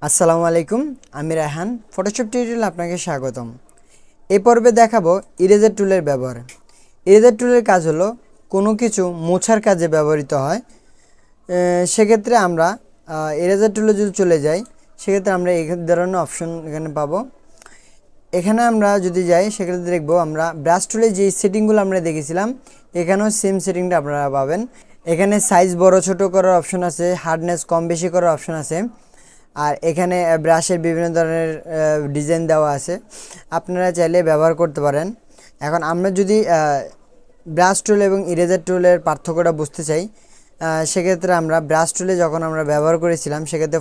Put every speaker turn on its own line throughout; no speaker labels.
আসসালামু আলাইকুম, আমি রায়হান। ফটোশপ টিউটোরিয়ালে আপনাকে স্বাগতম। এই পর্বে দেখাবো ইরেজার টুলের ব্যবহার। ইরেজার টুলের কাজ হলো কোনো কিছু মোছার কাজে ব্যবহৃত হয়। সেক্ষেত্রে আমরা ইরেজার টুলে যদি চলে যাই, সেক্ষেত্রে আমরা এই ধরনের অপশন এখানে পাবো। এখানে আমরা যদি যাই, সেক্ষেত্রে দেখবো আমরা ব্রাশ টুলে যে সেটিংগুলো আমরা দেখেছিলাম, এখানেও সেম সেটিংটা আপনারা পাবেন। এখানে সাইজ বড় ছোট করার অপশন আছে, হার্ডনেস কম বেশি করার অপশন আছে, আর এখানে ব্রাশের বিভিন্ন ধরনের ডিজাইন দেওয়া আছে, আপনারা চাইলে ব্যবহার করতে পারেন। এখন আমরা যদি ব্রাশ টুল এবং ইরেজার টুলের পার্থক্যটা বুঝতে চাই, সেক্ষেত্রে আমরা ব্রাশ টুলে যখন আমরা ব্যবহার করেছিলাম, সেক্ষেত্রে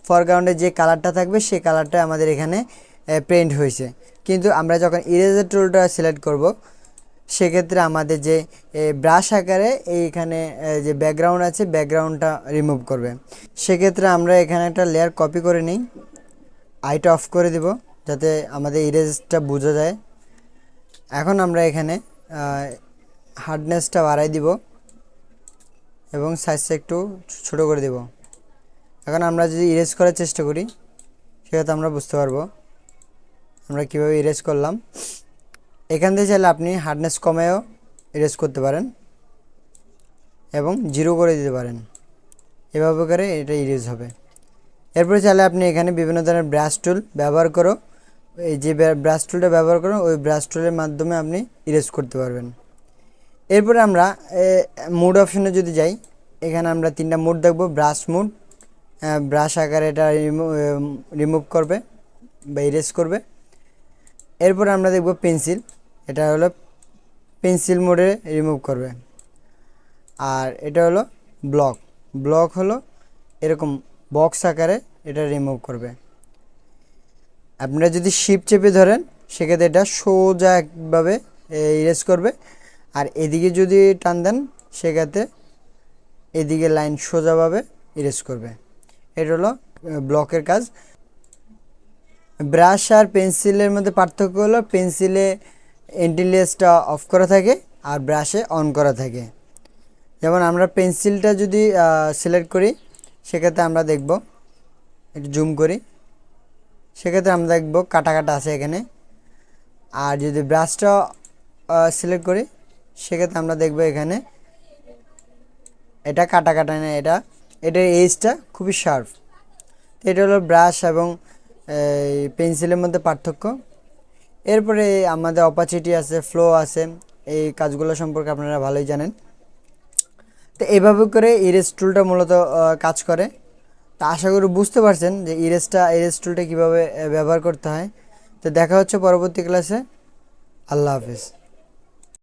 ফরগ্রাউন্ডে যে কালারটা থাকবে সেই কালারটা আমাদের এখানে পেইন্ট হয়েছে। কিন্তু আমরা যখন ইরেজার টুলটা সিলেক্ট করব, সেক্ষেত্রে আমাদের যে ব্রাশ আকারে এইখানে যে ব্যাকগ্রাউন্ড আছে, ব্যাকগ্রাউন্ডটা রিমুভ করবে। সেক্ষেত্রে আমরা এখানে একটা লেয়ার কপি করে নিই, আইটা অফ করে দিব যাতে আমাদের ইরেজটা বোঝা যায়। এখন আমরা এখানে হার্ডনেসটা বাড়াই দিব এবং সাইজটা একটু ছোট করে দিব। এখন আমরা যদি ইরেজ করার চেষ্টা করি, সেক্ষেত্রে আমরা বুঝতে পারবো আমরা কীভাবে ইরেজ করলাম। এখান থেকে চাইলে আপনি হার্ডনেস কমেও ইরেজ করতে পারেন এবং জিরো করে দিতে পারেন, এভাবে করে এটা ইরেজ হবে। এরপরে চাইলে আপনি এখানে বিভিন্ন ধরনের ব্রাশ টুল ব্যবহার করো, এই যে ব্রাশ টুলটা ব্যবহার করো, ওই ব্রাশ টুলের মাধ্যমে আপনি ইরেজ করতে পারবেন। এরপরে আমরা মুড অপশনে যদি যাই, এখানে আমরা তিনটা মুড দেখব। ব্রাশ মুড, ব্রাশ আকারে এটা রিমুভ করবে বা ইরেজ করবে। এরপরে আমরা দেখব পেন্সিল, এটা হলো পেন্সিল মোডে রিমুভ করবে। আর এটা হলো ব্লক, ব্লক হলো এরকম বক্স আকারে এটা রিমুভ করবে। আপনারা যদি শিপ চেপে ধরেন, সেক্ষেত্রে এটা সোজা একভাবে ইরেজ করবে, আর এদিকে যদি টান দেন, সেক্ষেত্রে এদিকে লাইন সোজাভাবে ইরেজ করবে। এটা হলো ব্লকের কাজ। ব্রাশ আর পেন্সিলের মধ্যে পার্থক্য হলো পেন্সিলে এন্টিলেসটা অফ করা থাকে আর ব্রাশে অন করা থাকে। যেমন আমরা পেন্সিলটা যদি সিলেক্ট করি, সেক্ষেত্রে আমরা দেখব, একটু জুম করি, সেক্ষেত্রে আমরা দেখব কাটা কাটা আছে এখানে। আর যদি ব্রাশটা সিলেক্ট করি, সেক্ষেত্রে আমরা দেখব এখানে এটা কাটা কাটা না, এটার এজটা খুবই শার্প। এটা হলো ব্রাশ এবং পেন্সিলের মধ্যে পার্থক্য। এরপরে আমাদের অপাসিটি আছে, ফ্লো আছে, এই কাজগুলো সম্পর্কে আপনারা ভালোই জানেন। তো এইভাবে করে ইরেজ টুলটা মূলত কাজ করে। তা আশা করি বুঝতে পারছেন যে ইরেজ টুলটা কীভাবে ব্যবহার করতে হয়। তো দেখা হচ্ছে পরবর্তী ক্লাসে। আল্লাহ হাফিজ।